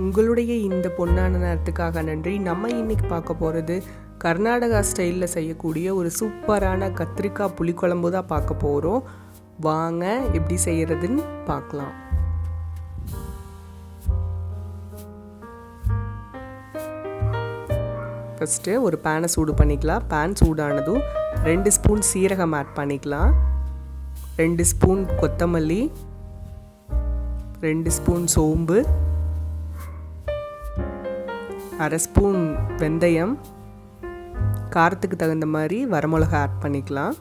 உங்களுடைய இந்த பொன்னான நேரத்துக்காக நன்றி. நம்ம இன்னைக்கு பார்க்க போகிறது கர்நாடகா ஸ்டைலில் செய்யக்கூடிய ஒரு சூப்பரான கத்திரிக்காய் புளிக்குழம்பு தான் பார்க்க போகிறோம். வாங்க எப்படி செய்கிறதுன்னு பார்க்கலாம். ஃபஸ்ட்டு ஒரு பேனை சூடு பண்ணிக்கலாம். பேன் சூடானதும் 2 ஸ்பூன் சீரகம் ஆட் பண்ணிக்கலாம், 2 ஸ்பூன் கொத்தமல்லி, 2 ஸ்பூன் சோம்பு, 1/2 ஸ்பூன் வெந்தயம், காரத்துக்கு தகுந்த மாதிரி வரமிளகா ஆட் பண்ணிக்கலாம்.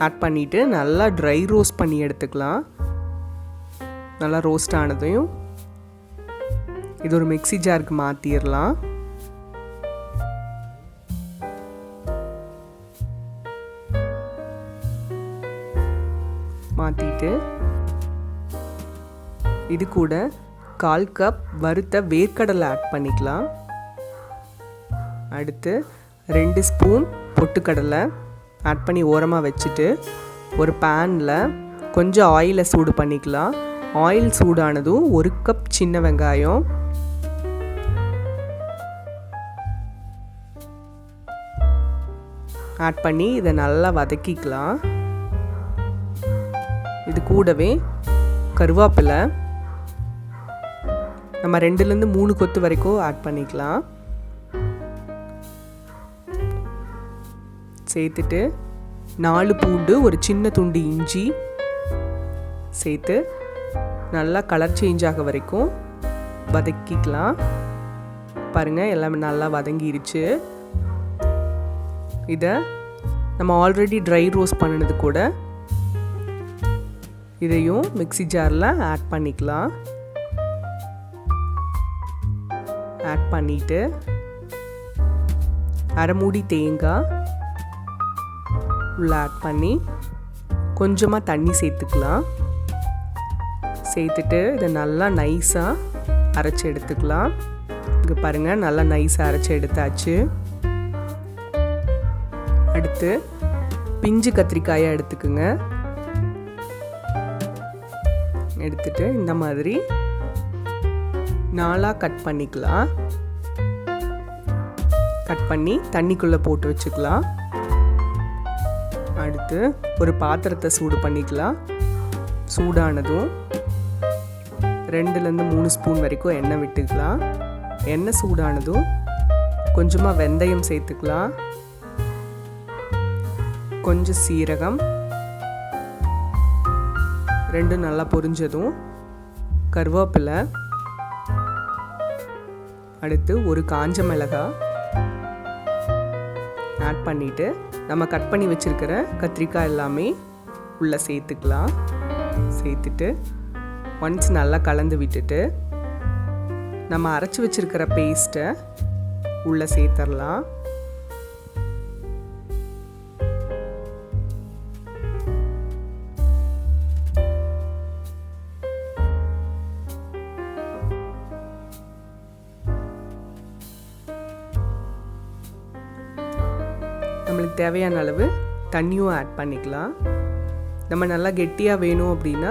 ஆட் பண்ணிவிட்டு நல்லா ட்ரை ரோஸ்ட் பண்ணி எடுத்துக்கலாம். நல்லா ரோஸ்ட் ஆனதையும் இது ஒரு மிக்ஸி ஜாருக்கு மாற்றிடலாம். மாற்றிட்டு இது கூட 1/4 கப் வறுத்த வேர்க்கடலை ஆட் பண்ணிக்கலாம். அடுத்து 2 ஸ்பூன் பொட்டுக்கடலை ஆட் பண்ணி ஓரமாக வச்சுட்டு ஒரு பேனில் கொஞ்சம் ஆயிலை சூடு பண்ணிக்கலாம். ஆயில் சூடானதும் 1 கப் சின்ன வெங்காயம், ஆட் பண்ணி இதை நல்லா வதக்கிக்கலாம். இது கூடவே கருவேப்பிலை நம்ம 2லேருந்து 3 கொத்து வரைக்கும் ஆட் பண்ணிக்கலாம். சேர்த்துட்டு 4 பூண்டு, ஒரு சின்ன துண்டு இஞ்சி சேர்த்து நல்லா கலர் சேஞ்ச் ஆக வரைக்கும் வதக்கிக்கலாம். பாருங்கள், எல்லாமே நல்லா வதங்கிருச்சு. இதை நம்ம ஆல்ரெடி ட்ரை ரோஸ்ட் பண்ணினது கூட இதையும் மிக்ஸி ஜாரில் ஆட் பண்ணிக்கலாம். ஆட் பண்ணிவிட்டு 1/2 மூடி தேங்காய் உள்ள ஆட் பண்ணி கொஞ்சமாக தண்ணி சேர்த்துக்கலாம். சேர்த்துட்டு இதை நல்லா நைஸாக அரைச்சி எடுத்துக்கலாம். இங்கே பாருங்கள், நல்லா நைஸாக அரைச்சி எடுத்தாச்சு. அடுத்து பிஞ்சு கத்திரிக்காயை எடுத்துக்குங்க. எடுத்துட்டு இந்த மாதிரி 4ஆக கட் பண்ணிக்கலாம். கட் பண்ணி தண்ணிக்குள்ளே போட்டு வச்சுக்கலாம். அடுத்து ஒரு பாத்திரத்தை சூடு பண்ணிக்கலாம். சூடானதும் 2லேருந்து 3 ஸ்பூன் வரைக்கும் எண்ணெய் விட்டுக்கலாம். எண்ணெய் சூடானதும் கொஞ்சமாக வெந்தயம் சேர்த்துக்கலாம், கொஞ்சம் சீரகம், 2 நல்லா பொரிஞ்சதும் கருவேப்பிலை, அடுத்து ஒரு காஞ்ச மிளகாய் ஆட் பண்ணிவிட்டு நம்ம கட் பண்ணி வச்சுருக்கிற கத்திரிக்காய் எல்லாமே உள்ளே சேர்த்துக்கலாம். சேர்த்துட்டு ஒன்ஸ் நல்லா கலந்து விட்டுட்டு நம்ம அரைச்சி வச்சுருக்கிற பேஸ்ட்டை உள்ளே சேர்த்துடலாம். நம்மளுக்கு தேவையான அளவு தண்ணியும் ஆட் பண்ணிக்கலாம். நம்ம நல்லா கெட்டியாக வேணும் அப்படின்னா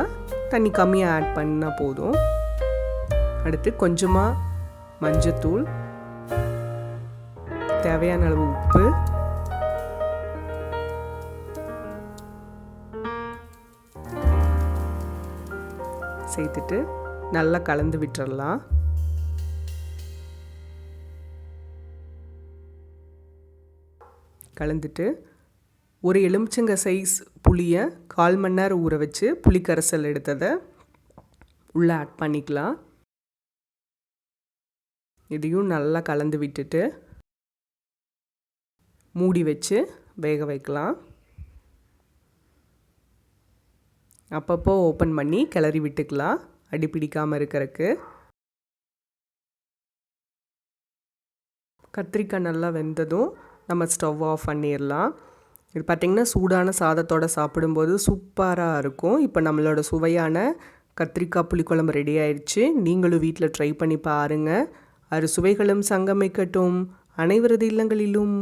தண்ணி கம்மியாக ஆட் பண்ணால் போதும். அடுத்து கொஞ்சமாக மஞ்சத்தூள், தேவையான அளவு உப்பு, சேர்த்துட்டு நல்லா கலந்து விட்டுறலாம். கலந்துட்டு ஒரு எலுமிச்சங்க சைஸ் புளியை 1/4 மணி நேரம் ஊற வச்சு புளிக்கரைசல் எடுத்ததை உள்ளே ஆட் பண்ணிக்கலாம். இதையும் நல்லா கலந்து விட்டுட்டு மூடி வச்சு வேக வைக்கலாம். அப்பப்போ ஓப்பன் பண்ணி கிளறி விட்டுக்கலாம், அடி பிடிக்காமல் இருக்கிறதுக்கு. கத்திரிக்காய் நல்லா வெந்ததும் நம்ம ஸ்டவ் ஆஃப் பண்ணிடலாம். இது பார்த்திங்கன்னா சூடான சாதத்தோடு சாப்பிடும்போது சூப்பராக இருக்கும். இப்போ நம்மளோட சுவையான கத்திரிக்காய் புளிக்குழம்பு ரெடி ஆயிடுச்சு. நீங்களும் வீட்டில் ட்ரை பண்ணி பாருங்கள். அறுசுவைகளும் சங்கமிக்கட்டும் அனைவரது இல்லங்களிலும்.